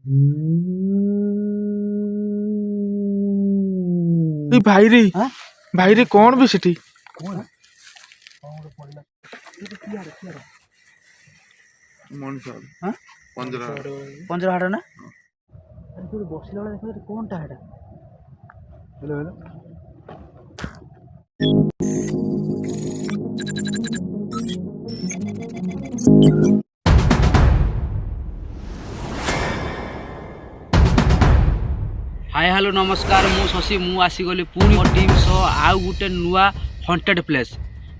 ए भाई रे हाँ? भाई रे कौन भी सेठी कौन पड़ला ये किया रे मन साहब हां पंजरा हाड़ ना अरे तू बसिला वाला देखो कोनटा हेडा हेलो हाय हेलो नमस्कार मु शशि मु आसीगली पुणी मो टीम सह आउ गोटे नुआ हंटेड प्लेस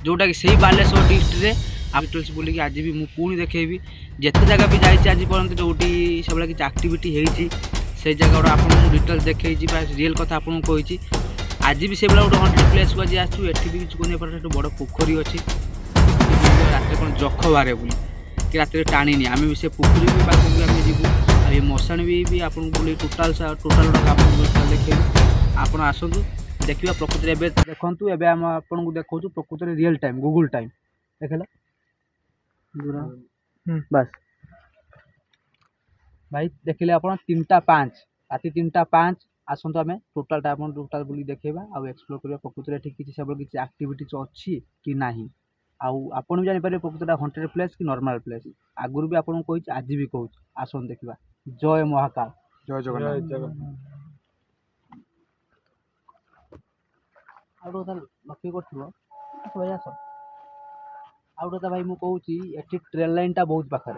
जोटा कि सही बालेश्वर डिस्ट्रिक्ट रे डिटेल्स बोलिकी आज भी मुझे देखी जिते जगह भी जाइए आज पर्यंत जो सब किसी एक्टिविटी होती से जगह आपको डिटेल्स देखी रियल कथा आपको कही आज भी से गोटे हंटेड प्लेस को आज आसू एटी भी किसी नहीं बड़ पोखरी अच्छी रात कौन जख बारे बोली कि रात टाणी आम भी से पोखरी भी पाखक आम जीवु ये मशाणी भी आपको बोली टोटाल देखिए आप आसतु देखा प्रकृति देखु एवं आम आपको देखा प्रकृति रियल टाइम गूगल टाइम देखला बस भाई देखिले आप 3:05 राति 3:05 आसतु आम टोटालटा आप टोटाल बोली देखा आउ एक्सप्लोर करवा प्रकृति किसी सब किसी एक्टिविटी अच्छी कि ना आपड़ भी जापर प्रकृति हंटेड प्लेस कि नॉर्मल प्लेस आगुरी भी आपको कही आज भी कहूँ आसन देखा जय महाकाल जय जगन्नाथ लक्ष्य कर भाई आस आउट भाई मुझे कहूँ ये ट्रेन लाइन टा बहुत पाखे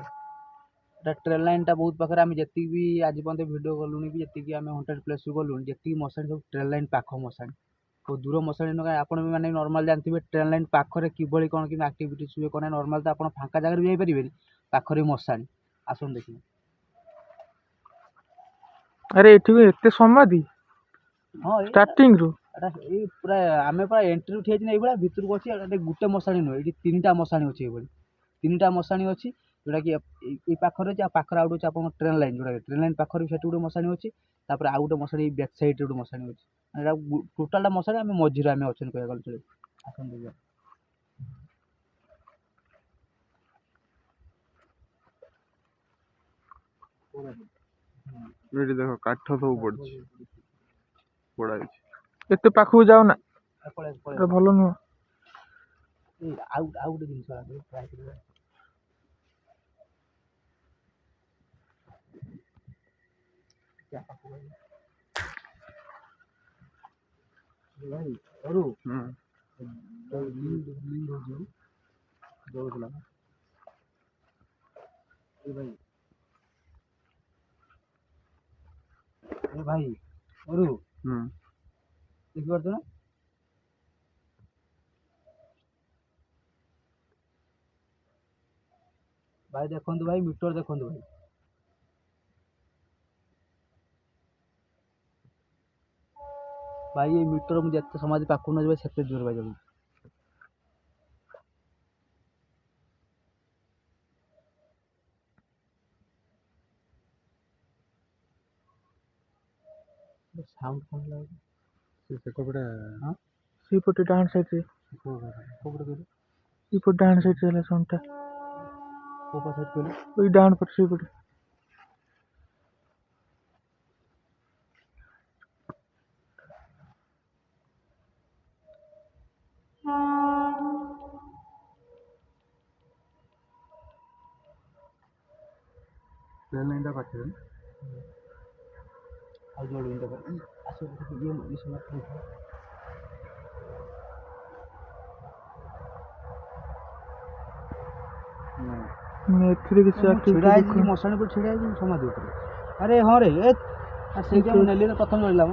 ट्रेन लाइन टा बहुत पाखे आम जी भी आज पर्यटन भिड गलुनी भी जी आम हंटेड प्लेस गलुनी जी मशाणी सब ट्रेन लाइन पाख मशाणी तो दूर मशाणी ना आप मैंने नॉर्मल जानते हैं ट्रेन लाइन पाखे किभली कौन कि एक्टिविटीज हुए कौन नॉर्मल तो आप फाँका जगह भी जापर पाखरे मशाणी आसन देखिए अरे एठी एते समाधि हाँ स्टार्टिंग रु पूरा आम पूरा एंट्री उठी जाइए ये भितर को अच्छी गोटे मशाणी नुहे ये 3टा मशाणी अच्छी ये 3टा मशाणी अच्छी जोटा कि ये पाखर अच्छे पाखर आउट अच्छे आप ट्रेन लाइन जोटा ट्रेन लाइन पाखर से गोटे मशाणी अच्छी आउ गोटे मशाणी बैक साइड गोटे मशाणी अच्छी टोटाल मशाणी आम मझीरे आम अच्छे कह चले आसन ये देखो काठ सब पड़छ पड़ा एते पाखु जाओ ना भलो नु आउ गोटे जिन भाई अरु भाई अरु देखी पार्थ ना भाई देखो भाई मीटर देखो भाई भाई ये मीटर मुझे जिते समाज पाखु न जाए जोर भाई जाऊँ साउंड कौन लगे से कपड़ा हां सीपटे डाउन साइड रे सीपट डाउन साइड रे साउंड टा कोपा साइड को ओई डाउन पर सीपट ट्रेन लाइन टा पाछे आ जोड़ विंडो पर आसो ये समय एथरे किसी एक्टिविटी मशाणी पर छिड़ा समाधि उपर अरे हाँ रे से नेली प्रथम मिलला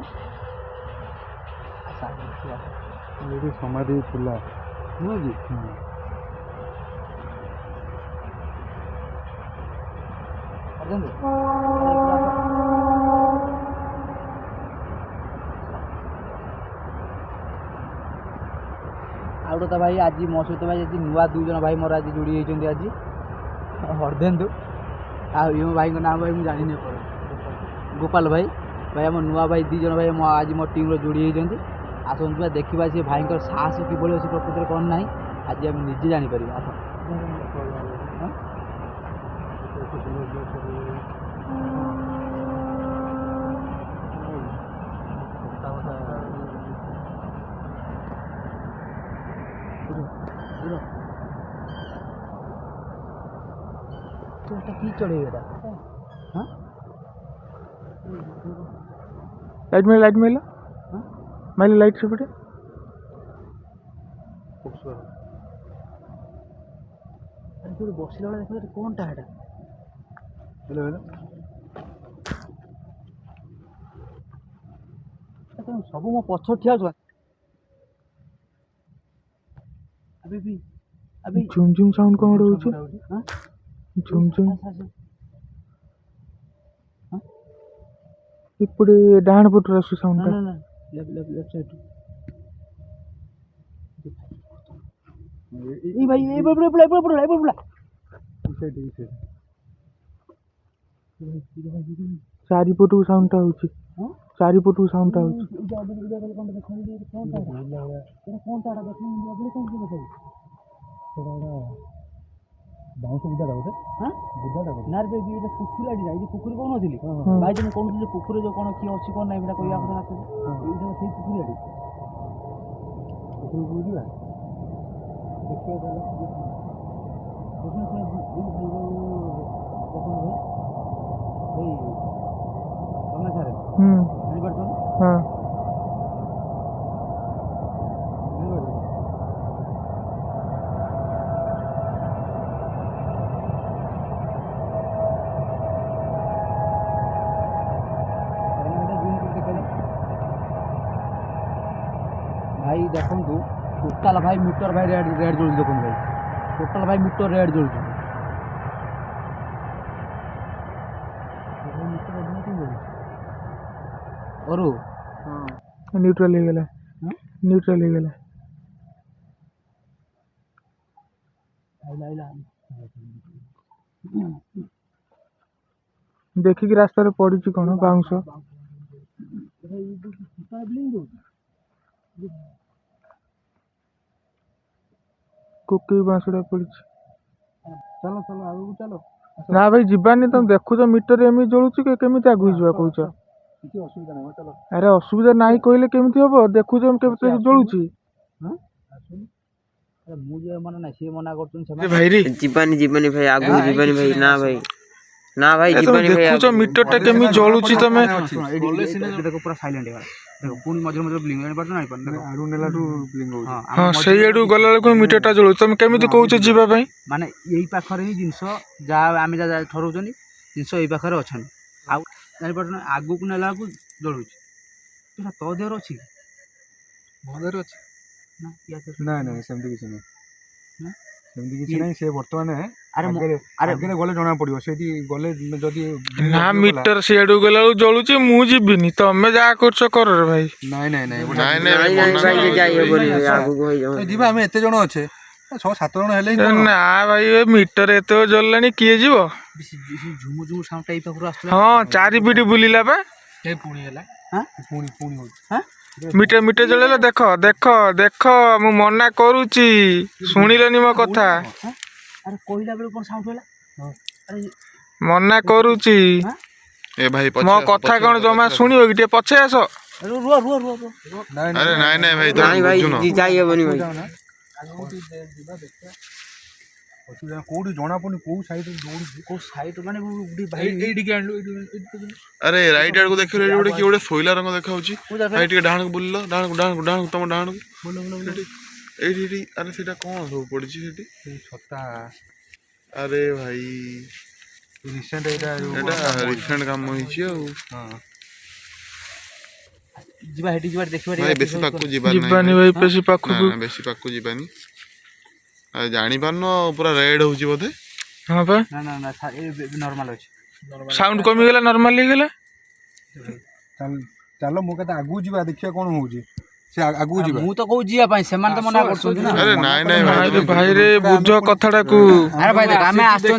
ये समाधि थिला नुह कि आउट तो भाई आज मो सहित भाई आज नुआ 2 जन भाई मोर आज जोड़ी होती आज हरदेन्दु आम भाई नाम भाई मुझे जानी गोपाल भाई भाई आम नुआ भाई 2 जन भाई आज मो टीम जोड़ी होती आसतु देखा सी भाई साहस कि प्रकृति कौन ना आज आम निजे जापर आस কি চড়ে এটা হ্যাঁ लाइट में माइले लाइट से पड़े बसिला बेला देख कौनटा है सब मो पछ ठिया अभी झुम झुम साउंड कौन होची झुम झुम इपड़े डाहण पटु आसु साउंड ता लेफ्ट साइड ए भाई ए बुला चारि पटु साउंड ता होची चारि पटु साउंड ता होची बाउंस बुझा दाउते हां बुझा दाउ नार बे ये पुकुर आडी जाई पुकुर कोन होतिली भाई जे कोन जे पुकुर जो कोन की अछि कोन नै बिना कहिया କଥା आते ई जो सेई पुकुर आडी पुकुर बुझिला देखिए गला देखिए से कोन भाई समाचार नहीं पड़तो हां भाई देखो टोटाल भाई मीटर भाई रेड रेड जोड़ देखो भाई टोटाल भाई मीटर रेड जोड़ और न्यूट्रल हो गेला न्यूट्रल हो गेला देखि कि रास्ता रे पड़ी छि कोन बाउंस कुकी बांसुड़ा पड़ी चलो चलो आगु चलो ना भाई जीवानी तुम देखु मीटर एमि जळुछि के केमिति आगु जिवा कहूछ किसी असुविधा नहीं चलो अरे असुविधा नाही कहले केमिति हबो देखु केमिति जळुछि हां अरे मुझे मन ना से मना करतुन से भाई रे जीवानी भाई आगु जीवानी भाई ना भाई जीवानी भाई देखु मिटर टा केमि जळुछि तमे देखो पूरा साइलेंट है देखो पूरी मझे मझे ब्लिंग नहीं पड़ता नहीं पड़ता आडू नेला टू ब्लिंग हो हां सही आडू गला को मीटर टा जळु तमे केमिति कहूछ जीवा भाई माने यही पाखरे ही जिंस जा आमे जा ठरौचनी जिंस एही पाखरे अछन आ जानि पड़ना आगु को नेला को जळुछि तोरा तो देर अछि मदर अछि ना या ना ना सेमति किछ नै सेमति किछ नै से वर्तमान है अरे अरे गले जना पड़ियो सेठी गले जदी ना मीटर से आडू गला जळुछि मु जीबिनी तमे जा करछ कर रे भाई नहीं भाई जाइए बोली आगु होई जाओ जीवा हम एते जण अछे 6-7 जण हेले ना भाई मीटर एते जल्लानी किए जीवो झुमु झुमु साउंड टाइप पाखरु आस्तला हां चारि पीटी बुलिला बा ए पुणी हैला हां पुणी हो हां मीटर मीटर जळेला देखो देखो देखो मु मना करूची सुनिलनी मो कथा अरे कोइला बेले कोन साउंड होला अरे मना करूची ए भाई मो कथा कोन जमा सुनियो कि पछे आसो रुआ अरे नहीं भाई जी जाइए बनी भाई कोडी जणा पनी को साइड दौड़ी को साइड माने भाई एडी के आंडो अरे राइट आड़ को देखियो एडी कि ओडे सोइला रंग देखाउची भाई टिके डाहण को बुललो डाहण तम डाहण बोलो एडी अरे सेटा कोन हो पड़ची सेटी छता अरे भाई रिसेंट एटा रिसेंट काम होईची हां जीवा हेटी जीवा देखिबा भाई बेसी पाकु जीवानी भाई बेसी पाकु बेसी पाकु जीवानी अरे जानी पारनो पूरा रेड होची बोधे हां बा ना नॉर्मल अछि साउंड कमी गेला नॉर्मल हो गेला चलो मो कहता आगु जीवा देखिया कोन होउची से आगु जीवा मु तो कहू जिया पई सेमान तो मना करछन ना अरे नहीं भाई रे बुझो कथाडा को अरे भाई देख हमें आस्तन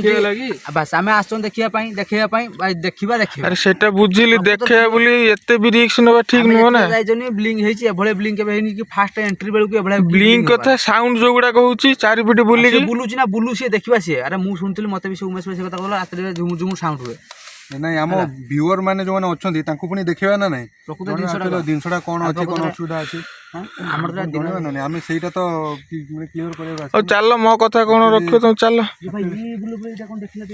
बस हमें आस्तन देखिया पई भाई देखिबा अरे सेटा बुझिली देखे बोली एते भी रिएक्शन होबा ठीक न हो ना जाइजनी ब्लिंग हेची एभळे ब्लिंग के हेनी कि फास्ट एंट्री बेलु के एभळे ब्लिंग कथा साउंड जो गुडा कहूची चारि पिटी बुली के बुलुची ना बुलु से देखिबा से अरे मु सुनतिली मते भी से उमेश से कथा कहला रात्रि झुमु झुमु साउंड हुए नहीं आम व्यूअर माने जो माने अछंती तांको पुनी देखिबा ना नहीं प्रकृत जिनसटा कोन अछि कोन असुविधा अछि ଆମର ତ ଦିନ ଜଣେଇବା ନା ଆମେ ସେଇଟା ତ କ୍ଲିୟର କରିବାକୁ ଆଉ ଆସିଛୁ। ଚାଲ ମୋ କଥା କ'ଣ ରଖିବ ତମେ ଚାଲ ଏ ଭାଇ ଇ ବୁଲ ବୁଲ ଏଇଟା କ'ଣ ଦେଖିଲା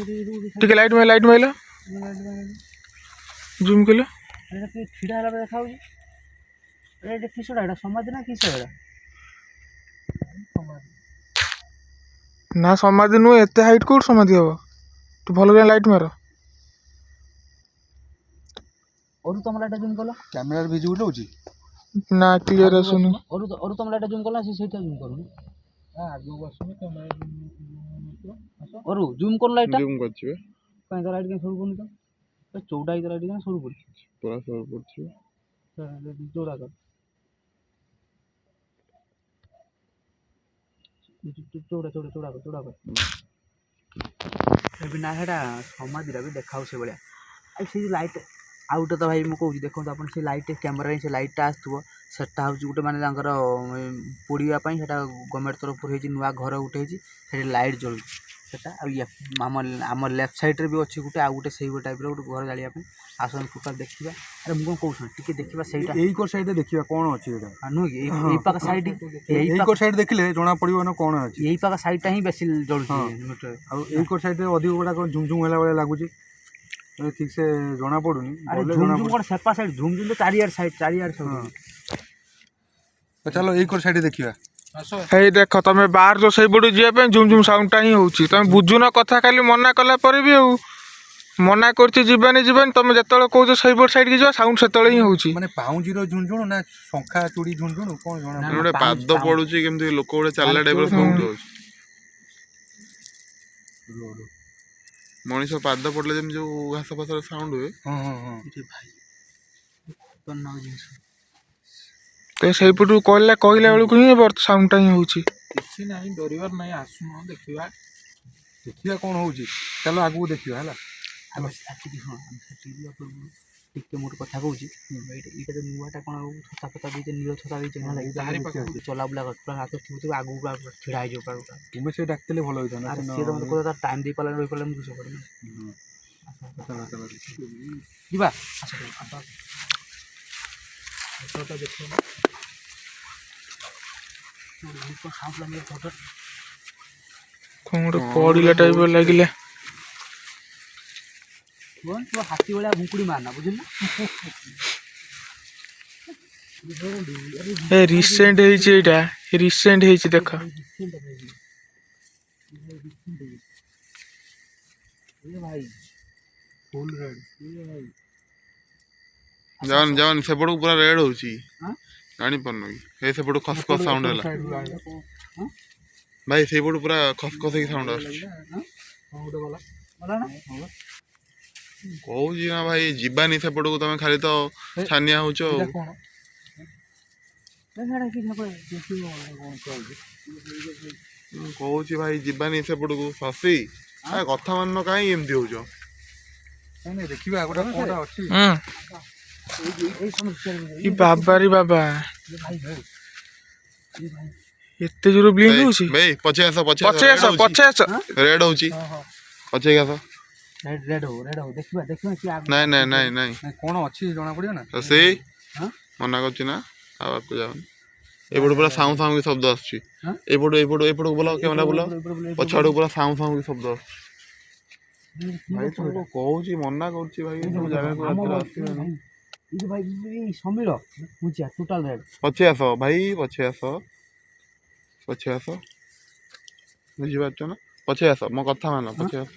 ଟିକେ ଲାଇଟ୍ ମାଇଲ ଜୁମ୍ କଲ ଏଇଟା କି ଛିଡ଼ା ହେଲା ବେଳେ ଦେଖାଯାଉଛି। ଏଇଟା କିସଟା ଏଇଟା ସମାଧି ନା କିସ ଏଇଟା? ନା ସମାଧି ନୁହେଁ, ଏତେ ହାଇଟ୍ କୋଉଠି ସମାଧି ହବ? ତୁ ଭଲ କିନା ଲାଇଟ୍ ମାର। ଅରୁ ତମ ଲାଇଟ୍ ଜୁମ୍ କଲ। କ୍ୟାମେରାରେ ଭିଜିବୁଲ ହଉଛି। ନା କ୍ଲିୟର ଆସୁନି। ଅରୁ ତମ ଲାଇଟ୍ ଜୁମ୍ କଲ ସେ ସେଇଟା ଜୁମ୍ କରୁନି। ଅରୁ ଜୁମ୍ କର ଲାଇଟ୍ଟା। ଜୁମ୍ କରିଛି ବା କାଇଁ ତ ଲାଇଟ୍ କାଇଁ ସରୁ କରୁନି ତ? ଚଉଡ଼ା ହେଇକି ଲାଇଟ୍ କାଇଁ ସରୁ କରୁଛି? ପୁରା ସରୁ ପଡୁଛି। ଚଉଡ଼ା କର। ଚଉଡ଼ା କର। ଏବେ ନା ସେଇଟା ସମାଧିଟା ବି ଦେଖାଉଛି ସେଭଳିଆ। ଆଉ ସେଇ ଲାଇଟ୍ ଆଉ ଗୋଟେ ତ ଭାଇ ମୁଁ କହୁଛି ଦେଖନ୍ତୁ ଆପଣ ସେ ଲାଇଟ୍ କ୍ୟାମେରାରେ ସେ ଲାଇଟ୍ଟା ଆସୁଥିବ ସେଟା ହେଉଛି ଗୋଟେ ମାନେ ତାଙ୍କର ପୋଡ଼ିବା ପାଇଁ ସେଟା ଗଭର୍ଣ୍ଣମେଣ୍ଟ ତରଫରୁ ହେଇଛି ନୂଆ ଘର ଗୋଟେ ହେଇଛି ସେଠି ଲାଇଟ୍ ଜଳୁଛି ସେଟା। ଆଉ ଆମ ଲେଫ୍ଟ ସାଇଡ଼୍ରେ ବି ଅଛି ଗୋଟେ ଆଉ ଗୋଟେ ସେଇ ଟାଇପ୍ର ଗୋଟେ ଘର ଜାଳିବା ପାଇଁ ଆସନ୍ତୁ ଟୋଟାଲ୍ ଦେଖିବା। ଆରେ ମୁଁ କ'ଣ କହୁଛନ୍ତି ଟିକେ ଦେଖିବା ସେଇଟା ଏଇ କୋର ସାଇଡରେ ଦେଖିବା କ'ଣ ଅଛି ଏଇଟା। ନୁହେଁ କି ଏଇ ପାଖ ସାଇଡ୍ ଏଇ କୋର ସାଇଡ୍ ଦେଖିଲେ ଜଣା ପଡିବ ନା କ'ଣ ଅଛି। ଏଇ ପାଖ ସାଇଡ୍ଟା ହିଁ ବେଶୀ ଜଳୁଛି ମିଟର। ଆଉ ଏଇ କୋର ସାଇଡରେ ଅଧିକ ଗୁଡ଼ାକ ଝୁମଝୁମ ହେଲା ଭଳିଆ ଲାଗୁଛି। ଠିକ ସେ ଜଣା ପଡୁନି। ଆରେ ଝୁମ୍ କ'ଣ ସେପା ସାଇଡ୍ ଝୁମ୍ ତ ଚାରିଆଡ଼େ ସବୁ। ଚାଲ ଏଇ କୋର ସାଇଡ୍ ଦେଖିବା। ହେଇ ଦେଖ ତମେ ବାହାରୁଛ ସେଇପଟୁ ଯିବା ପାଇଁ ଝୁମ୍ ଝୁମ୍ ସାଉଣ୍ଡଟା ହିଁ ହଉଛି। ତମେ ବୁଝୁନ କଥା, ଖାଲି ମନା କଲା ପରେ ବି ଆଉ ମନା କରୁଛି ଯିବାନି ତମେ ଯେତେବେଳେ କହୁଛ ସେଇପଟ ସାଇଡ୍କି ଯିବା ସାଉଣ୍ଡ ସେତେବେଳେ ହିଁ ହଉଛି। ମାନେ ପାଉଁଜିର ଝୁଣଝୁଣ ନା ଶଙ୍ଖା ଚୁଡ଼ି ଝୁଣଝୁଣ କ'ଣ ଜଣା ମାନେ ଗୋଟେ ପାଦ ପଡୁଛି କେମିତି ଲୋକ ଗୋଟେ ଚାଲିଲା ଟାଇପ୍ର ସାଉଣ୍ଡ ହଉଛି। ମଣିଷ ପାଦ ପଡ଼ିଲେ ଯେମିତି ଯୋଉ ଘାସ ଫାସର ସାଉଣ୍ଡ ହୁଏ। ତ ସେଇପଟୁ କହିଲା ବେଳକୁ ହିଁ ସାଉଣ୍ଡଟା ହିଁ ହଉଛି। କିଛି ନାହିଁ ଡରିବାର ନାହିଁ, ଆସୁନ ଦେଖିବା। ଦେଖିବା କ'ଣ ହଉଛି। ଚାଲ ଆଗକୁ ଦେଖିବା ହେଲା। ଟିକେ ମୁଁ ଗୋଟେ କଥା କହୁଛି ଏଇଟା ତ ନୂଆଟା କ'ଣ ଛତା ଫତା ଦେଇଛି ନୀଳ ଛତା ଦେଇଛି ଚଲାବୁଲା ପୁରା ହାତ ଥିବ ଆଗକୁ ଛିଡ଼ା ହେଇଯିବ ପୁରା। ତୁମେ ସେ ଡାକିଥିଲେ ଭଲ ହେଇଥାନ୍ତା। ସିଏ ତ ମୋତେ କହୁଥିଲା ତାର ଟାଇମ୍ ଦେଇପାରିଲା ରହିପାରିଲା ମୁଁ କିଛି କରିବି। ଯିବା କ'ଣ ଗୋଟେ ପଡ଼ିଲା ଟାଇପ୍ର ଲାଗିଲା। ତୁ ହାତୀ ଭଳିଆ ଭୁଙ୍କୁଡ଼ି ମାରନା ବୁଝିଲୁ ନା। ଏ ରିସେଣ୍ଟ ହେଇଛି, ଏଇଟା ରିସେଣ୍ଟ ହେଇଛି ଦେଖ। ଯାଅନି ସେପଟକୁ ପୁରା ରେଡ୍ ହଉଛି। ଜାଣିପାରୁନ କି ଏଇ ସେପଟୁ ଖସଖସ ସାଉଣ୍ଡ ହେଲା ଭାଇ। ସେଇପଟୁ ପୁରା ଖସଖସ ହେଇକି ସାଉଣ୍ଡ ଆସୁଛି। କହୁଛି ନା ଭାଇ ଯିବାନି ସେପଟକୁ, ତମେ ଖାଲି ତ ଛାନିଆ ହଉଛ ଆଉ। କହୁଛି ଭାଇ ଯିବାନି ସେପଟକୁ। ଶଶୀ କଥା ମାନ କାହିଁ ଏମିତି ହଉଛ? ଦେଖିବା ଗୋଟେ କ'ଣଟା ଅଛି। ବାବାରେ ବାବା ଏତେ ଜୋର ବ୍ଲିଙ୍କ ହଉଛି। ଭାଇ ପଛେ ଆସ ପଛେ ଆସ ରେଡ୍ ହଉଛି ପଛେ ଆସ। ନାଇଁ ନାଇଁ ନାଇଁ ନାଇଁ କ'ଣ ଅଛି ଜଣା ପଡ଼ିବ ନା। ସେଇ ମନା କରୁଛି ନା ଆଉ ଆଗକୁ ଯାଉନି। ଏପଟୁ ପୁରା ସାଉଁ ସାଉଁ କି ଶବ୍ଦ ଆସୁଛି। ଏପଟକୁ ବୋଲ କ୍ୟାମେରା ବୋଲ। ପଛ ଆଡ଼କୁ ପୁରା ସାଉଁ ସାଉଁ କି ଶବ୍ଦ ଆସୁଛି। ଭାଇ ତୁମକୁ କହୁଛି ମନା କରୁଛି ଭାଇ ଜାଗାକୁ ଆସିବାନି। ପଛେ ଆସ ଭାଇ ପଛେ ଆସ ବୁଝିପାରୁଛ ନା। ପଛେ ଆସ ମୋ କଥା ମାନ ପଛେ ଆସ।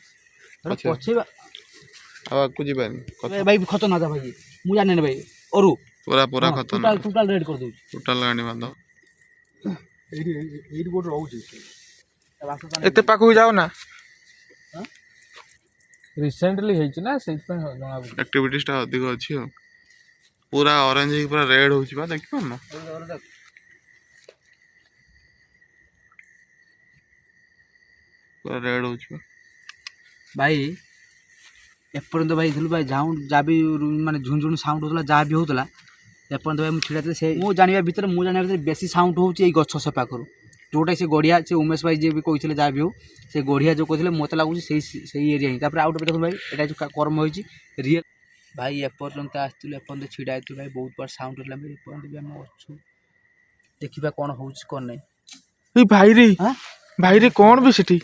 ଆଉ ଆଗକୁ ଯିବାନି। ଭାଇ ଖତରନାକ ଭାଇ ମୁଁ ଜାଣିନି ଭାଇ। ଅରୁ ପୁରା ଖତରନାକ। ଟୋଟାଲ ରେଡ୍ କରିଦେଉଛି। ଟୋଟାଲ ଗାଡ଼ି ବାନ୍ଧ। ଏଇଠି କୋଉଠି ରହୁଛି। ଏତେ ପାଖକୁ ଯାଅ ନା। ରିସେଣ୍ଟଲି ହେଇଛି ନା ସେଇଥିପାଇଁ ଜଣାପଡ଼ୁଛି। ଆକ୍ଟିଭିଟିସ୍ଟା ଅଧିକ ଅଛି ଆଉ। ପୁରା ଅରେଞ୍ଜ ହେଇକି ପୁରା ରେଡ୍ ହଉଛି ବା ଦେଖିପାରୁନ। ପୁରା ରେଡ୍ ହଉଛି ବା ଭାଇ। ଏପର୍ଯ୍ୟନ୍ତ ଭାଇ ଥିଲୁ ଭାଇ ଯାହା ବି ମାନେ ଝୁଣଝୁଣ ସାଉଣ୍ଡ ହେଉଥିଲା ଯାହା ବି ହେଉଥିଲା ଏପର୍ଯ୍ୟନ୍ତ ଭାଇ ମୁଁ ଛିଡ଼ା ଥିଲି। ସେ ମୁଁ ଜାଣିବା ଭିତରେ ବେଶୀ ସାଉଣ୍ଡ ହେଉଛି ଏଇ ଗଛ ସେ ପାଖରୁ ଯେଉଁଟା ସେ ଗଢ଼ିଆ ସେ ଉମେଶ ଭାଇ ଯିଏ ବି କହିଥିଲେ ଯାହା ବି ହେଉ ସେ ଗଢ଼ିଆ ଯେଉଁ କହିଥିଲେ ମୋତେ ଲାଗୁଛି ସେଇ ଏରିଆ ହିଁ। ତାପରେ ଆଉ ଗୋଟେ ଦେଖନ୍ତୁ ଭାଇ ଏଇଟା ଯେଉଁ କର୍ମ ହେଇଛି ରିଏଲ୍ ଭାଇ। ଏପର୍ଯ୍ୟନ୍ତ ଆସିଥିଲୁ ଏପର୍ଯ୍ୟନ୍ତ ଛିଡ଼ା ହେଇଥିଲୁ ଭାଇ ବହୁତ ବାର ସାଉଣ୍ଡ ହେଲା ଭାଇ। ଏପର୍ଯ୍ୟନ୍ତ ବି ଆମେ ଅଛୁ ଦେଖିବା କ'ଣ ହେଉଛି କ'ଣ ନାହିଁ। ଏଇ ଭାଇରେ ହାଁ ଭାଇରେ କ'ଣ ବି ସେଠି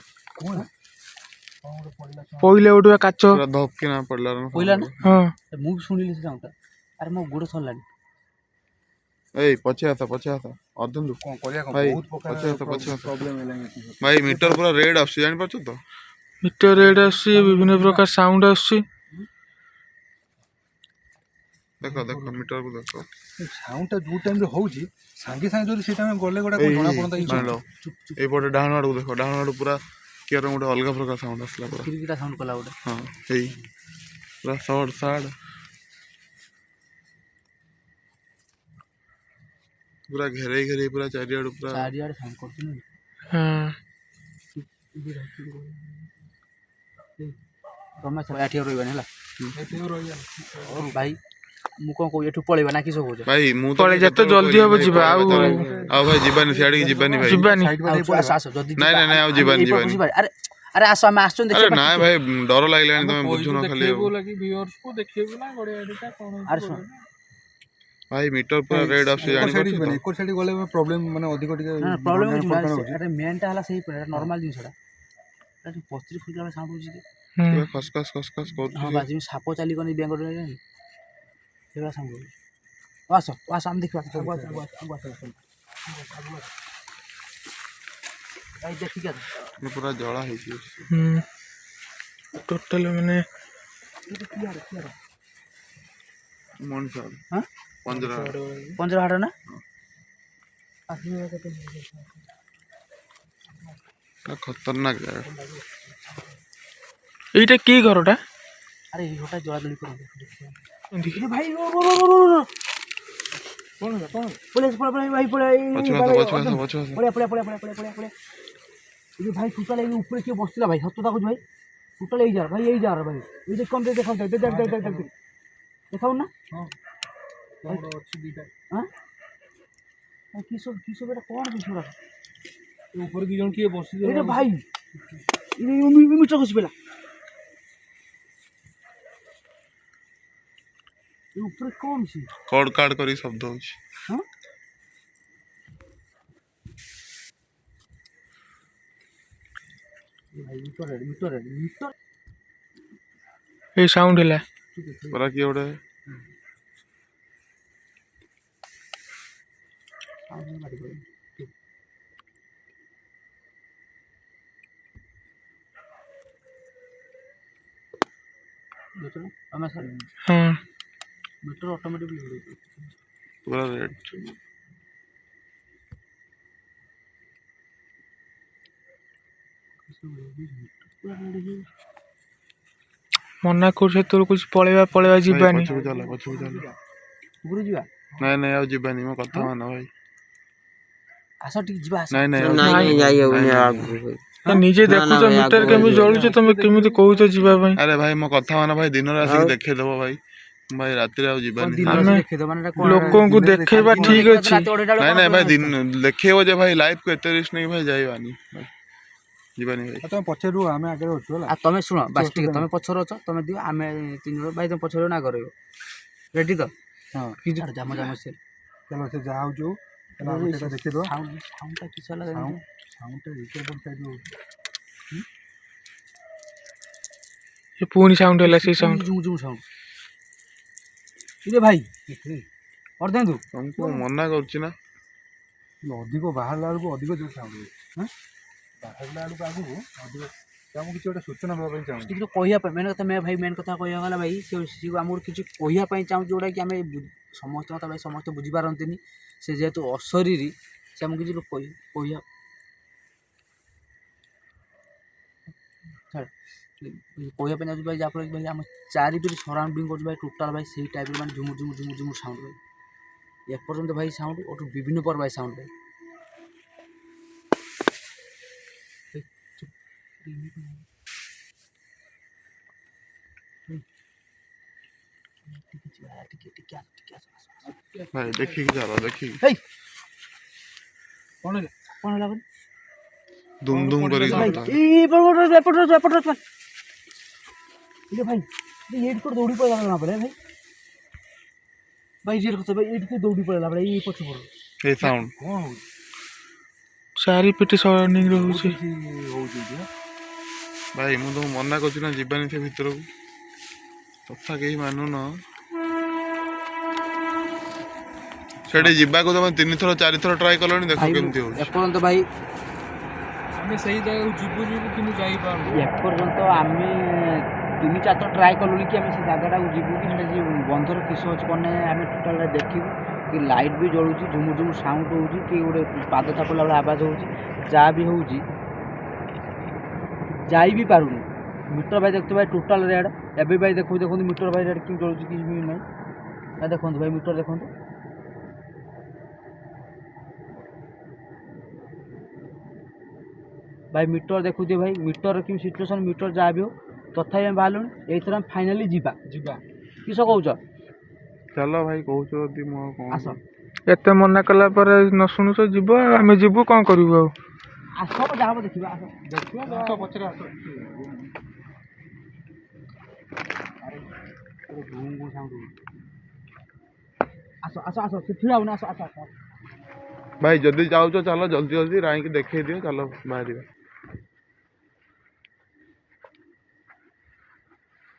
ପଇଲା ଗୋଟେ କାଚ। ପୁରା ଧପକିନା ପଡିଲା ପଇଲା ନା? ହଁ ମୁଁ ବି ଶୁଣିଲି ସେ ସାଉଣ୍ଡଟା। ଆରେ ମୋ ଗୋଡ଼ ସରିଲାଣି। ଏଇ ପଛେ ଆସ ଅର୍ଜୁନ କ'ଣ କରିବା ଭାଇ ବହୁତ ପ୍ରକାର ପଛେ ଆସ ପ୍ରୋବ୍ଲେମ ହେଲାଣି ଏଠି। ଭାଇ ମିଟର ପୁରା ରେଡ୍ ଆସୁଛି ଜାଣିପାରୁଛ ତ? ମିଟର ରେଡ୍ ଆସୁଛି, ବିଭିନ୍ନ ପ୍ରକାର ସାଉଣ୍ଡ ଆସୁଛି। ଦେଖ ମିଟରକୁ ଦେଖ। ସାଉଣ୍ଡଟା ଯୋଉ ଟାଇମରେ ହଉଛି ସାଙ୍ଗେ ସାଙ୍ଗେ ଯଦି ସେଇ ଟାଇମରେ ଗଲେ ଗୋଟେ ଏଇ ଜଣା ପଡନ୍ତା କି ମାନିଲ ଏଇପଟେ ଡାହାଣ ଆଡକୁ ଦେଖ, ଡାହାଣ ଆଡକୁ ପୁରା କିଆର ଗୋଟେ ଅଲଗା ପ୍ରକାର ସାଉଣ୍ଡ ଆସିଲା ପୁରା। କିରିକିଟା ସାଉଣ୍ଡ କଲା ଗୋଟେ। ହଁ ଏଇ ପୁରା ସର୍ଟ ସାର୍ଟ ପୁରା ଘେରେଇ ପୁରା ଚାରିଆଡୁ ପୁରା ଚାରିଆଡ଼େ ସାଉଣ୍ଡ କରୁଛି ନା। ହଁ ତମେ ଏଠି ରହିବାନି ହେଲା ଭାଇ। ମୁଁ କ'ଣ କହୁଛି, ଏଠୁ ପଳେଇବା ନା କିସ କହୁଛ? ଭାଇ ମୁଁ ତ ପଳେଇ ଯେତେ ଜଲ୍ଦି ହବ ଯିବା। ଆଉ ଭାଇ ଯିବାନି, ସିଆଡିକି ଯିବାନି ଭାଇ। ଯିବାନି। ଆସ ଆସ ଯଦି ନାଇଁ ଆଉ ଯିବାନି। ଆରେ ଆରେ ଆସ ଆମେ ଆସୁଛନ୍ତି ଆରେ ଦେଖିବା। ନାଇଁ ଭାଇ ଡର ଲାଗିଲାଣି, ତମେ ବୁଝୁନ ଖାଲି। ଦେଖେଇବୁ ନା ଗଡିଆ ଏଠିକା କ'ଣ ଆରେ ଶୁଣ ଭାଇ ମିଟର ପୁରା ରେଡ୍ ଆସୁଛି ଜାଣିପାରୁଛ ତ? ଏକର ସାଇଡ୍ ଗଲେ ପ୍ରୋବ୍ଲେମ ମାନେ ଅଧିକ ଟିକେ ପ୍ରୋବ୍ଲେମ ହଉଛି। ଆରେ ମେନ୍ଟା ହେଲା ସେଇ ନର୍ମାଲ ଜିନିଷଟା। ଏଠି ପସ୍ତ୍ରୀ ଫୁଟିଲା ବେଳେ ସାଉଣ୍ଡ ହେଉଛି କି? ପୁରା ଖସଖସ କରୁଛି। ହଁ ବାସ ଯେମିତି ସାପ ଚାଲିବନି ବେଙ୍ଗରେ ସେଇଭଳିଆ ସାଉଣ୍ଡ ହେଉଛି। ଆସ ଆସ ଆମେ ଦେଖିବା। ଦେଖିକି ଆସ। ପୁରା ଜଳା ହେଇଛି ଟୋଟାଲ ମାନେ ମଣିଷ ହାଁ ପଞ୍ଜରା ହାଟ ନା? ଖତରନାକ ଜାଗା। ଏଇଟା କି ଘରଟା? ଆରେ ଏଇ ଘରଟା ଜଳାଜଳି କରନ୍ତି ଭାଇ। ଭାଇ ଟୋଟାଲ ଏଇ ଉପରେ କିଏ ବସିଥିଲା ଭାଇ? ସତ କହୁଛି ଭାଇ, ଟୋଟାଲ ଏଇ ଯାର ଭାଇ, ଏଇ ଯାର ଭାଇ। ଏଇ ଦେଖ ଦେଖାଉ ନା କିସ ଏଟା କ'ଣ ଉପରେ ଦି ଜଣ କିଏ ବସି ଭାଇ? ମିଛ ଖସି ପଇଲା ଉପରେ। କ'ଣ ଅଛି? କଡ଼ କାଡ଼ କରି ଶବ୍ଦ ହଉଛି। ଏଇ ସାଉଣ୍ଡ ହେଲା ପୁରା କିଏ ଗୋଟେ ହଁ ମିଟର ଅଟୋମେଟିକ ପୁରା ରେଡ୍। ମନା କରୁଛି ସେତେବେଳେ କହୁଛି ପଳେଇବା ଯିବାନି। ପଛକୁ ଚାଲ ଉପରୁ ଯିବା। ନାଇଁ ଆଉ ଯିବାନି, ମୋ କଥା ମାନ ଭାଇ। ଆସ ଟିକେ ଯିବା। ନିଜେ ଦେଖୁଛ ମିଟର କେମିତି ଜଳୁଛି, ତମେ କେମିତି କହୁଛ ଯିବା ପାଇଁ? ଆରେ ଭାଇ ମୋ କଥା ମାନ ଭାଇ, ଦିନରେ ଆସିକି ଦେଖେଇଦବ ଭାଇ। ଭାଇ ରାତିରେ ଆଉ ଯିବାନି। ଲୋକଙ୍କୁ ଦେଖେଇବା ଠିକ ଅଛି। ନାଇଁ ଭାଇ ଦେଖେଇବ ଯେ ଭାଇ, ଲାଇଫକୁ ଏତେ ରିସ୍କ ନେଇ ଭାଇ ଯାଇବାନି ଯିବାନି ଭାଇ। ତମେ ପଛରେ ରୁହ, ଆମେ ଆଗରେ ଅଛୁ ହେଲା। ଆଉ ତମେ ଶୁଣ ବାସ୍ ଟିକେ, ତମେ ପଛରେ ଅଛ, ତମେ ଦିଅ, ଆମେ ତିନି ଜଣ ଭାଇ ତମେ ପଛରେ ନା ରହିବ। ରେଡି ତ? ହଁ ଜାମ ସେ ଚାଲ, ସେ ଯାହା ହଉଛି ଦେଖିଦବା। ସାଉଣ୍ଡଟା କିଛି ହେଲା ପୁଣି ସାଉଣ୍ଡ ହେଲା ସେଇ ସାଉଣ୍ଡ। ଇରେ ଭାଇ କରିଦିଅନ୍ତୁ। ତମକୁ ମନା କରୁଛି ନା, ଅଧିକ ବାହାରିଲା ବେଳକୁ ଅଧିକ ଜୋର ସାଉଣ୍ଡ ହୁଏ। ବାହାରିଲା ବେଳକୁ ଆଗକୁ ଅଧିକ ଆମକୁ କିଛି ଗୋଟେ ସୂଚନା ଦେବା ପାଇଁ ଚାହୁଁଛି। କିଛି କହିବା ପାଇଁ ମେନ୍ କଥା ଭାଇ, ମେନ୍ କଥା କହିବା ଗଲା ଭାଇ, ସେ ଆମକୁ କିଛି କହିବା ପାଇଁ ଚାହୁଁଛି, ଯେଉଁଟାକି ଆମେ ସମସ୍ତଙ୍କ କଥା ଭାଇ ସମସ୍ତେ ବୁଝିପାରନ୍ତିନି। ସେ ଯେହେତୁ ଅଶରୀରୀ, ସେ ଆମକୁ କିଛି କହିବା ପାଇଁ ଚାହୁଁଛି ଭାଇ, ଯାହାଫଳରେ ଭାଇ ଆମ ଚାରିପଟେ ସରାଉଣ୍ଡିଂ କରୁଛି ଭାଇ, ଟୋଟାଲ ଭାଇ ସେଇ ଟାଇପ୍ର ମାନେ ଝୁମୁ ସାଉଣ୍ଡ ଭାଇ। ଏପର୍ଯ୍ୟନ୍ତ ଭାଇ ସାଉଣ୍ଡ ଓଠୁ ବିଭିନ୍ନ ପ୍ରକାର ଭାଇ ସାଉଣ୍ଡ ଭାଇ। ଭାଇ ଦେଖିକି ଚାଲ, ଦେଖିକି କ'ଣ ହେଲା ଦୁମ୍ କରିକି ଭାଇ? ଏଇଠି କୋଉଠି ଦୌଡ଼ି ପଳେଇଲା ନା ପଡ଼େ ଭାଇ। ଭାଇ ରିଅଲ କଥା ଭାଇ, ଏଇଠି ଦୌଡ଼ି ପଳେଇଲା ବେଳେ ଏଇ ପଛ ପଟ ଏ ସାଉଣ୍ଡ କ'ଣ ହେଉଛି ଚାରିପିଟି ସରାଉଣ୍ଡିଂ ରହୁଛି। ହେଉଛି ଏଠି ଭାଇ ମୁଁ ତମକୁ ମନା କରୁଛି ନା ଯିବାନି ସେ ଭିତରକୁ, କଥା କେହି ମାନୁନ। ସେଠି ଯିବାକୁ ତମେ 3 ଥର 4 ଥର ଟ୍ରାଏ କଲଣି, ଦେଖ କେମିତି ହଉଛି। ଏପର୍ଯ୍ୟନ୍ତ ଭାଇ ଆମେ ସେଇ ଜାଗାକୁ ଯିବୁ କିନ୍ତୁ ଯାଇପାରୁନୁ। ଏପର୍ଯ୍ୟନ୍ତ ଆମେ 3-4 ଥର ଟ୍ରାଏ କଲୁଣି କି ଆମେ ସେ ଜାଗାଟାକୁ ଯିବୁ କି ସେଟା ଯେ ବନ୍ଧର କିସ ଅଛି କ'ଣ ନାହିଁ ଆମେ ଟୋଟାଲ୍ ଦେଖିବୁ। କି ଲାଇଟ୍ ବି ଜଳୁଛି, ଝୁମୁର ଝୁମୁର ସାଉଣ୍ଡ ହେଉଛି, କି ଗୋଟେ ପାଦ ଚାପିଲା ବେଳେ ଆବାଜ ହେଉଛି, ଯାହା ବି ହେଉଛି ଯାଇ ବି ପାରୁନି। ମିଟର ଭାଇ ଦେଖୁଛୁ ଭାଇ ଟୋଟାଲ୍ ରେଡ୍। ଏବେ ଭାଇ ଦେଖନ୍ତୁ ମିଟର ଭାଇ ରେଡ୍ କି ଜଳୁଛି କିଛି ବି ନାହିଁ। ଭାଇ ଦେଖନ୍ତୁ ଭାଇ ମିଟର ଦେଖନ୍ତୁ। ଭାଇ ମିଟର ଦେଖୁଥିବେ ଭାଇ, ମିଟର କି ସିଚୁଏସନ୍ ମିଟର ଯାହା ବି ହଉ ତଥାପି ଆମେ ବାହାରିଲୁଣି। ଏଇଥର ଆମେ ଫାଇନାଲି ଯିବା କିସ କହୁଛ? ଚାଲ ଭାଇ କହୁଛ ଯଦି ମୁଁ ଆଉ କ'ଣ ଆସ ଏତେ ମନା କଲା ପରେ ନ ଶୁଣୁଛ ଯିବ, ଆମେ ଯିବୁ କ'ଣ କରିବୁ ଆଉ। ଆସ ଯାହା ହବ ଦେଖିବା। ଆସ ଆସ ପଛରେ ଆସ ଆସ ଆସ ଆସ ସେ ଛିଡ଼ା ହଉନି। ଆସ ଆସ ଆସ ଭାଇ ଯଦି ଯାଉଛ ଚାଲ ଜଲ୍ଦି ଜଲ୍ଦି ରାଇଁକି ଦେଖେଇ ଦିଅ, ଚାଲ ବାହାରିବା।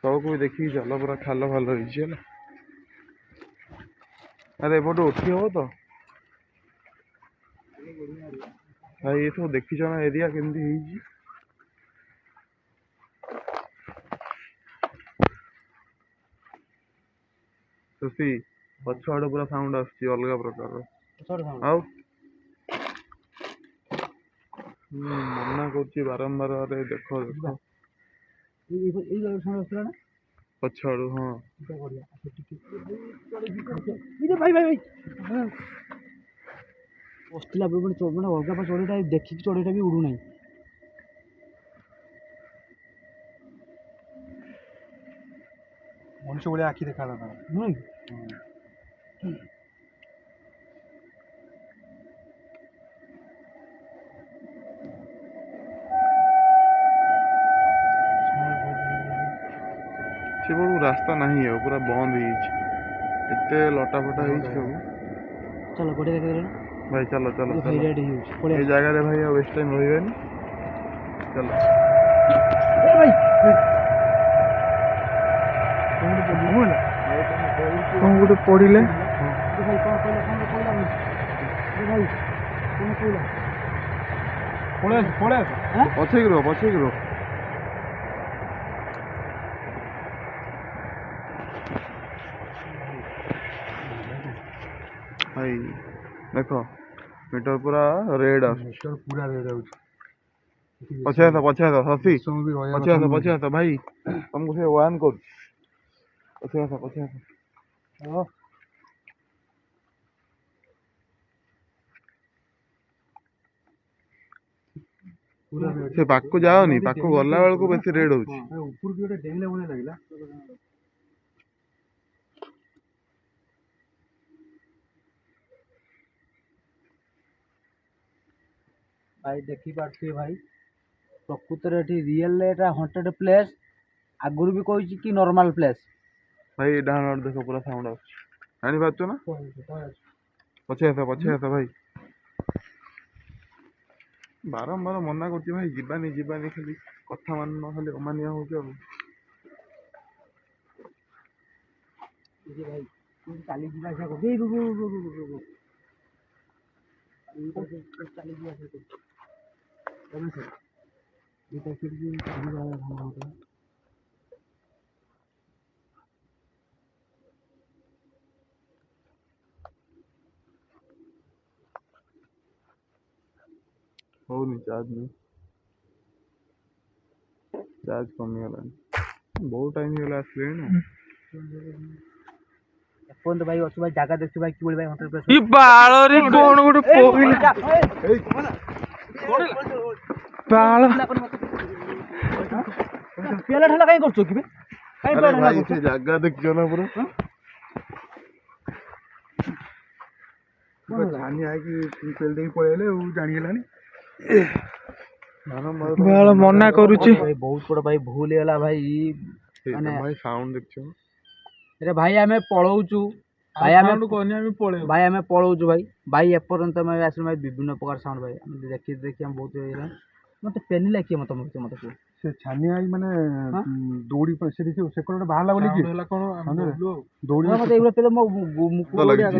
ସବୁକୁ ବି ଦେଖିକି ଚାଲ, ପୁରା ଖାଲ ଖାଲ ହେଇଛି ହେଲା। ଆରେ ଏପଟୁ ଉଠି ହବ ତ ଭାଇ? ଏ ସବୁ ଦେଖିଛ ନା ଏରିଆ କେମିତି ହେଇଛି? ସୁଶୀ ପଛ ଆଡୁ ପୁରା ସାଉଣ୍ଡ ଆସୁଛି ଅଲଗା ପ୍ରକାରର। ଆଉ ମନା କରୁଛି ବାରମ୍ବାର, ଆରେ ଦେଖ ଦେଖ ପଛ ଆଡୁ। ହଁ ବସିଥିଲା ମାନେ ଅଲଗା ପା ଚଢ଼େଇଟା ଦେଖିକି ଚଢ଼େଇଟା ବି ଉଡ଼ୁନାହିଁ। ମଣିଷ ଭଳିଆ ଆଖି ଦେଖାଗଲା ତାର। ନୁହେଁ ସେପଟକୁ ରାସ୍ତା ନାହିଁ, ଆଉ ପୁରା ବନ୍ଦ ହେଇଯାଇଛି। ଏତେ ଲଟା ଫଟା ହେଇଛି ସବୁ। ଚାଲ ଗୋଟେ ଦେଖିଦେଲ ଭାଇ ଚାଲ ଚାଲ ଭାଇ ଚାଲ, ରେଡ୍ ହେଇଯାଉଛି ଏ ପଳେଇ ଜାଗାରେ ଭାଇ ଆଉ ବେଶୀ ଟାଇମ୍ ରହିବାନି, ଚାଲ। ଭାଇ କ'ଣ ଗୋଟେ ପଡ଼ିଲେ? ଭାଇ କ'ଣ କହିଲା ଭାଇ କ'ଣ କହିଲା? ପଳେଇ ଆସ ପଛେଇକି ରୁହ, ପଛେଇକି ରୁହ। ଭାଇ ଦେଖ ମିଟର ପୁରା ରେଡ୍ ଆସୁଛି। ପୁରା ରେଡ୍ ହେଉଛି। ପଛେ ଆସ ଶଶୀ, ସମୟ ବି ରହିବା ପଛେ ଆସ ଭାଇ, ତମକୁ ସେ ୱାର୍ନ କରୁଛି। ପଛେ ଆସ ପୁରା ରେଡ୍। ସେ ପାଖକୁ ଯାଅନି, ପାଖକୁ ଗଲା ବେଳକୁ ବେଶୀ ରେଡ୍ ହଉଛି। ଉପରକୁ ଗୋଟେ ଡେଇଁଲା ଭଳିଆ ଲାଗିଲା। ଭାଇ ଦେଖିପାରୁଥିବେ ଭାଇ, ପ୍ରକୃତରେ ଏଠି ରିଏଲରେ ଏଟା ହଣ୍ଟେଡ୍ ପ୍ଲେସ୍। ଆଗରୁ ବି କହିଛି କି ନର୍ମାଲ ପ୍ଲେସ୍। ଭାଇ ଡାହାଣ ଆଡୁ ଦେଖ ପୁରା ସାଉଣ୍ଡ ଆସୁଛି, ଜାଣିପାରୁଛ ନା? ପଛେ ଆସ ଭାଇ। ବାରମ୍ବାର ମନା କରୁଛି ଭାଇ, ଯିବାନି ଖାଲି କଥା ମାନୁନ, ଖାଲି ଅମାନିଆ ହଉଛ ଆଉ। ଭାଇ ଚାଲିଯିବା ଆସିବା କରୁଛି। ଚାଲିଯିବା ଆସିବା କରୁଛି। ହଉନି ଚାର୍ଜ ନାହିଁ, ଚାର୍ଜ କମିଗଲାଣି। ବହୁତ ଟାଇମ୍ ହେଇଗଲା ଆସିଲେଣି ନା। ଏପର୍ଯ୍ୟନ୍ତ ଭାଇ ଅଛି ଭାଇ, ଜାଗା ଦେଖୁଛୁ ଭାଇ କିଭଳି ଭାଇ ହଣ୍ଟେଡ୍ ପ୍ଲେସ୍। ଇ ବାଳରେ କ'ଣ ଗୋଟେ ପଇଲା? ବାଳ ପିଲା ଠେଲା କାଇଁ କରୁଛ କି ବେ? କାଇଁ ଆରେ ପିଲା ଠେଲା ଭାଇ କରୁଛ? ସେ ଜାଗା ଦେଖିଛ ନା ପୁରା? ଛାନି ଆଇକି ପେଲି ଦେଇକି ପଳେଇଲେ ଆଉ, ଜାଣିହେଲାନି। ବାଳ ମନା କରୁଛି। ଭାଇ ବହୁତ ବଡ଼ ଭାଇ ଭୁଲ ହେଇଗଲା ଭାଇ। ମାନେ ଭାଇ ସାଉଣ୍ଡ ଦେଖିଛ? ରେ ଭାଇ ଆମେ ପଳଉଛୁ, ଭାଇ ଆମେ कहनी आम पड़े ଭାଇ ଆମେ ପଳଉଛୁ ଭାଇ ଏପର୍ଯ୍ୟନ୍ତ ଆମେ ଆସିଲୁ ଭାଇ ବିଭିନ୍ନ ପ୍ରକାର ସାଉଣ୍ଡ ଭାଇ ଆମେ ଦେଖି ଆମେ ବହୁତ ହେଇଗଲା ମତେ ପେଲିଲା କିଏ ମତେ ମତେ କୁହ ସେ ଛାନିଆ ହେଇ ମାନେ ଦୌଡ଼ି ସେ ଦେଖିବୁ ସେ ଗୋଟେ ବାହାରିଲା ବୋଲି କି ହେଲା କଣ ଆମେ ଦୌଡିଲୁ ଆଉ। ଦୌଡ଼ି ମତେ ଏଇଭଳିଆ ପେଲେ ମୋ ତ ଲାଗିଛି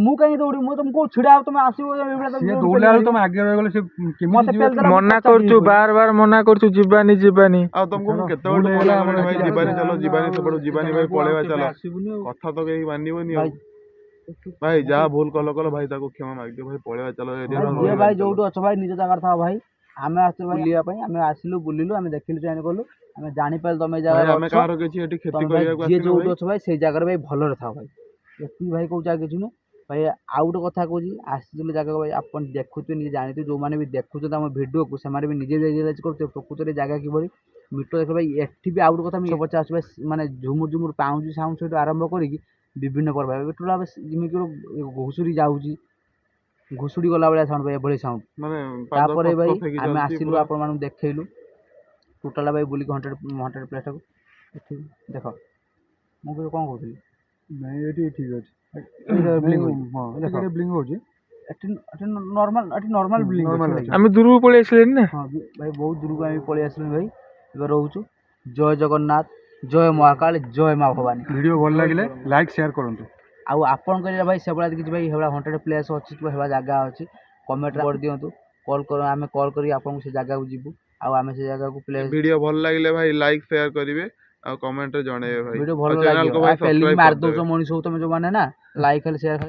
ମୁଁ କାହିଁକି ଦୌଡ଼ିବି ମୁଁ ତମକୁ ଛିଡ଼ା ହବ ତମେ ଆସିବ ଏଇଭଳିଆ ତମେ ସିଏ ଦୌଡ଼ି ଦୌଡ଼ିଲା ବେଳକୁ ପେଲିପାରିବ। ତମେ ଆଗରେ ରହିଗଲେ ସେ ମତେ କେମିତି ଯିବେ ପେଲିଦେଲା, ମୁଁ ମନା ପଚାରିବି କରୁଛୁ ବୋଲି। ବାର ମନା କରୁଛୁ ଯିବାନି ଆଉ ତମକୁ ମୁଁ କେତେବେଳେ ଭୁଲ ମନା ହେଇଗଲା, କଲିଣି ଭାଇ ଆମର ଯିବାନି ଚାଲ ଆମେ ଯିବାନି ଆଉ ସେପଟୁ ଯିବାନି ଭାଇ ଜାଗାକୁ ଆଉ ପଳେଇବା କେବେ ଚାଲ ଆସିବୁନି ଆଉ। କଥା ତ କେହି ମାନିବନି ଆଉ ଭାଇ ଭାଇ ଯାହା ଭୁଲ କଲ ଭାଇ ତାକୁ କ୍ଷମା ମାଗିଦିଅ ଭାଇ ପଳେଇବା ଚାଲ ଏରିଆରୁ ଯିଏ ଭାଇ ଯୋଉଠି ଅଛ ଭାଇ ନିଜ ଜାଗାରେ ଥାଅ ଭାଇ ଆମେ ଆସିଲୁ ବୁଲିବା ପାଇଁ ଆମେ ଆସିଲୁ ବୁଲିଲୁ ଆମେ ଦେଖିଲୁ ଚାହିଁ କଲୁ ଆମେ ଜାଣିପାରିଲୁ ତମେ ଏଇ ଭାଇ ଜାଗାରେ ଆମେ ଅଛ କାହାର କିଛି ଏଠି କ୍ଷତି ତମେ ଭାଇ କରିବାକୁ ଯିଏ ଆସିନୁ ଯୋଉଠି ଭାଇ ଅଛ ଭାଇ ସେଇ ଜାଗାରେ ଭାଇ ଭଲରେ ଥାଅ ଭାଇ ଏତିକି ଭାଇ କହୁଛି ଆଉ କିଛି ନୁହେଁ ଭାଇ ଆଉ ଗୋଟେ କଥା କହୁଛି ଆସିଥିଲେ ଜାଗାକୁ ଭାଇ ଆପଣ ଦେଖୁଥିବେ ନିଜେ ଜାଣିଥିବେ ଯୋଉମାନେ ବି ଦେଖୁଛନ୍ତି ଆମ ଭିଡ଼ିଓକୁ ସେମାନେ ବି ନିଜେ ରିୟଲାଇଜ୍ କରୁଥିବେ ପ୍ରକୃତରେ ଜାଗା କିଭଳି ମିଟର ଦେଖ ଭାଇ ଏଠି ବି ଆଉ ଗୋଟେ କଥା ମୁଁ ପଚାଶ ଭାଇ ମାନେ ଝୁମୁର ପାଉଁଜି ସାଉଣ୍ଡ ସହିତ ଆରମ୍ଭ କରିକି ବିଭିନ୍ନ ପ୍ରକାର ଭାଇ ଟୋଟାଲ ଯେମିତି ଘୁଷୁରୀ ଯାଉଛି ଘୁଷୁଡ଼ି ଗଲା ଭଳିଆ ସାଉଣ୍ଡ ଭାଇ ଏଭଳି ସାଉଣ୍ଡ ମାନେ ପାଦ ତାପରେ ଖସ ଭାଇ ଖସ ହେଇକି ଆମେ ଚାଲିଛି ଆସିଲୁ ପୁରା ଆପଣମାନଙ୍କୁ ଦେଖେଇଲୁ ଟୋଟାଲ ଭାଇ ବୁଲିକି ହଣ୍ଟେଡ଼ ପ୍ଲେସ୍ଟାକୁ ଏଠି ଦେଖ ମୁଁ କ'ଣ କହୁଥିଲି ନାଇଁ ଏଠି ଠିକ୍ ଅଛି ବ୍ଲିଙ୍କ୍ ହଁ ଦେଖ ଟିକେ ବ୍ଲିଙ୍କ୍ ହେଉଛି ଏଠି ନର୍ମାଲ ବ୍ଲିଙ୍କ୍ normal ଅଛି ଅଛି। ଆମେ ଦୂରକୁ ପଳେଇ ଆସିଲେଣି ନା ହଁ ଭାଇ ବହୁତ ଦୂରକୁ ଆମେ ପଳେଇ ଆସିଲୁ ଭାଇ ଏବେ ରହୁଛୁ ଜୟ ଜଗନ୍ନାଥ ଜୟ ମହାକାଳ ଜୟ ମା ଭବାନୀ ଭିଡ଼ିଓ ଭଲ ଲାଗିଲେ ଲାଇକ୍ ସେୟାର କରନ୍ତୁ ଆଉ ଆପଣଙ୍କର ଭାଇ ସେଭଳିଆ କିଛି ଭାଇ ସେଭଳିଆ ହଣ୍ଟେଡ଼ ପ୍ଲେସ୍ ଅଛି କିମ୍ବା ସେଭଳିଆ ଜାଗା ଅଛି କମେଣ୍ଟରେ କରିଦିଅନ୍ତୁ ଆମେ କଲ୍ କରି ଆପଣଙ୍କୁ ସେ ଜାଗାକୁ ଯିବୁ ଆଉ ଆମେ ସେ ଜାଗାକୁ ପ୍ଲେସ୍ ଭିଡିଓ ଭଲ ଲାଗିଲେ ଭାଇ ଲାଇକ୍ ସେୟାର କରିବେ ଆଉ କମେଣ୍ଟରେ ଜଣେଇବେ ଭାଇ ଭିଡ଼ିଓ ଆଉ ଭଲ ଚ୍ୟାନେଲକୁ ଲାଗିବ ଭାଇ ପେଲିକି ସବସ୍କ୍ରାଇବ ମାରି କରିଦେବେ ଦେଉଛ ମଣିଷକୁ ତମେ ଯୋଉମାନେ ନା ଲାଇକ୍ ଖାଲି ସେୟାର